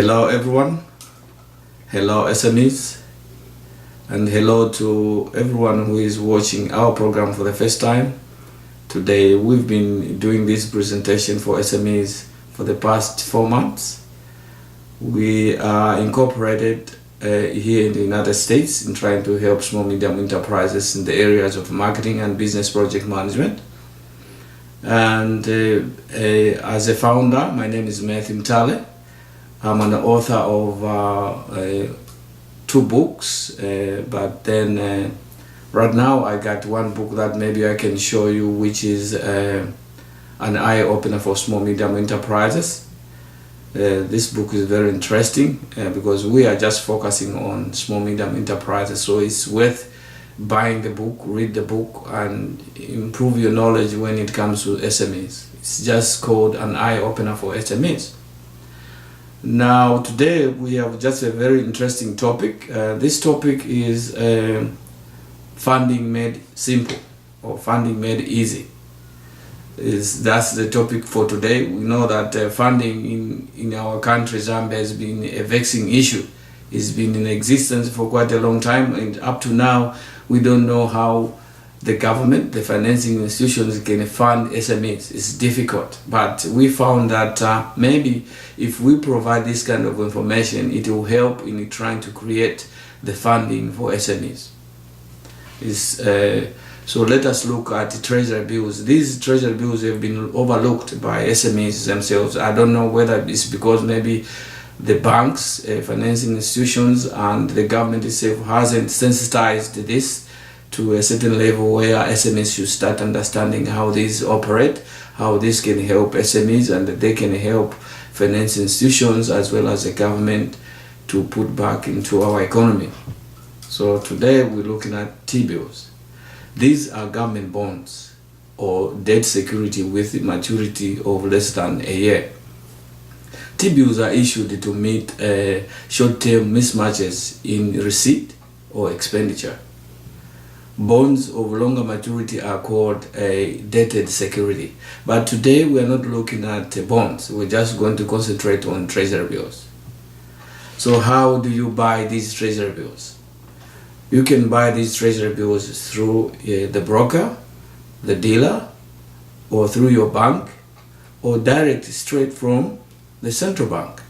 Hello everyone, hello SMEs, and hello to everyone who is watching our program for the first time. Today we've been doing this presentation for SMEs for the past 4 months. We are incorporated here in the United States in trying to help small medium enterprises in the areas of marketing and business project management. And as a founder, my name is Matthew Mtale. I'm an author of 2 books, but then right now I got 1 book that maybe I can show you, which is an eye-opener for small medium enterprises. This book is very interesting because we are just focusing on small medium enterprises, so it's worth buying the book, read the book, and improve your knowledge when it comes to SMEs. It's just called an eye-opener for SMEs. Now today we have just a very interesting topic. This topic is funding made simple or funding made easy. That's the topic for today. We know that funding in our country, Zambia, has been a vexing issue. It's been in existence for quite a long time, and up to now we don't know how the government, the financing institutions can fund SMEs. It's difficult, but we found that maybe if we provide this kind of information, it will help in trying to create the funding for SMEs. So let us look at the treasury bills. These treasury bills have been overlooked by SMEs themselves. I don't know whether it's because maybe the banks, financing institutions, and the government itself hasn't sensitized this to a certain level where SMEs should start understanding how these operate, how this can help SMEs, and they can help finance institutions as well as the government to put back into our economy. So today we're looking at T-bills. These are government bonds or debt security with maturity of less than a year. T-bills are issued to meet short-term mismatches in receipt or expenditure. Bonds of longer maturity are called a dated security. But today we are not looking at bonds. We're just going to concentrate on treasury bills. So how do you buy these treasury bills? You can buy these treasury bills through the broker, the dealer, or through your bank, or direct straight from the central bank.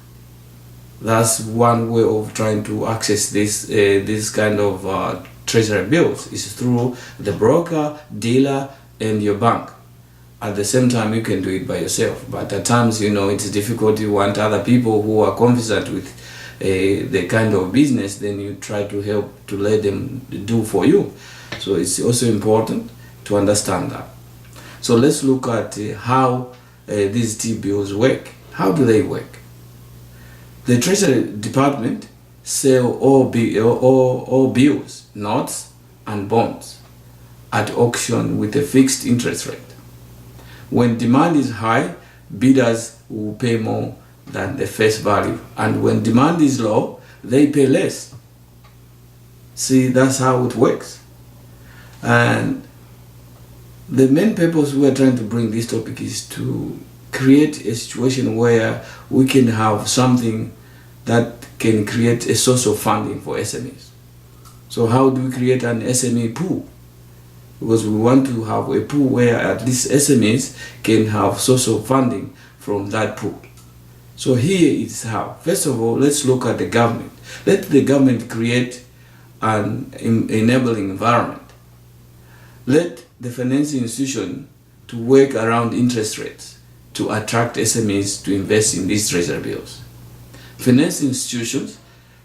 That's one way of trying to access this kind of treasury bills, is through the broker, dealer, and your bank. At the same time, you can do it by yourself, but at times, it's difficult. You want other people who are confident with the kind of business, then you try to help to let them do for you. So it's also important to understand that. So let's look at how these T-bills work. How do they work? The Treasury Department sell all bills, notes, and bonds at auction with a fixed interest rate. When demand is high, bidders will pay more than the face value, and when demand is low, they pay less. See, that's how it works. And the main purpose we are trying to bring this topic is to create a situation where we can have something that can create a source of funding for SMEs. So how do we create an SME pool? Because we want to have a pool where at least SMEs can have source of funding from that pool. So here is how. First of all, let's look at the government. Let the government create an enabling environment. Let the financing institution to work around interest rates to attract SMEs to invest in these treasury bills. Financing institutions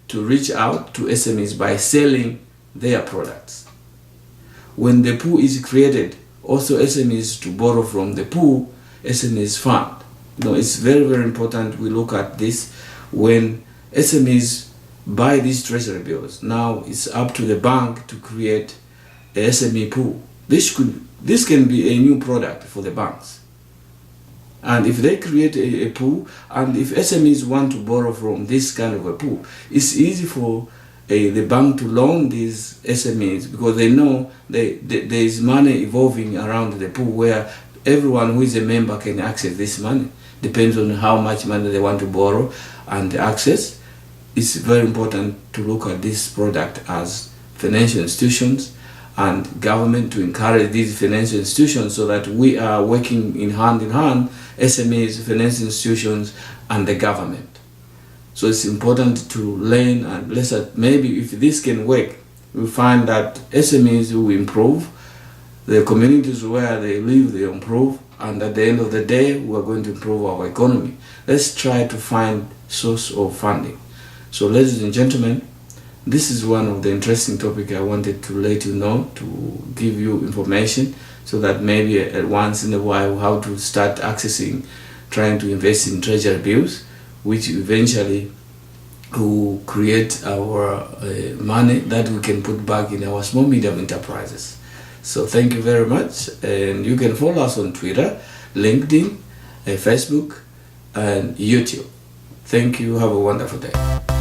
to reach out to SMEs by selling their products. When the pool is created, also SMEs to borrow from the pool, SMEs fund. It's very, very important we look at this when SMEs buy these treasury bills. Now it's up to the bank to create a SME pool. This can be a new product for the banks. And if they create a pool, and if SMEs want to borrow from this kind of a pool, it's easy for the bank to loan these SMEs because they know there is money evolving around the pool where everyone who is a member can access this money. depends on how much money they want to borrow and the access. It's very important to look at this product as financial institutions and government to encourage these financial institutions so that we are working in hand, SMEs, financial institutions, and the government. So it's important to learn, and maybe if this can work, we find that SMEs will improve, the communities where they live, they improve, and at the end of the day, we're going to improve our economy. Let's try to find source of funding. So ladies and gentlemen, this is one of the interesting topics I wanted to let you know, to give you information so that maybe once in a while how to start trying to invest in treasury bills, which eventually will create our money that we can put back in our small medium enterprises. So thank you very much, and you can follow us on Twitter, LinkedIn, Facebook, and YouTube. Thank you. Have a wonderful day.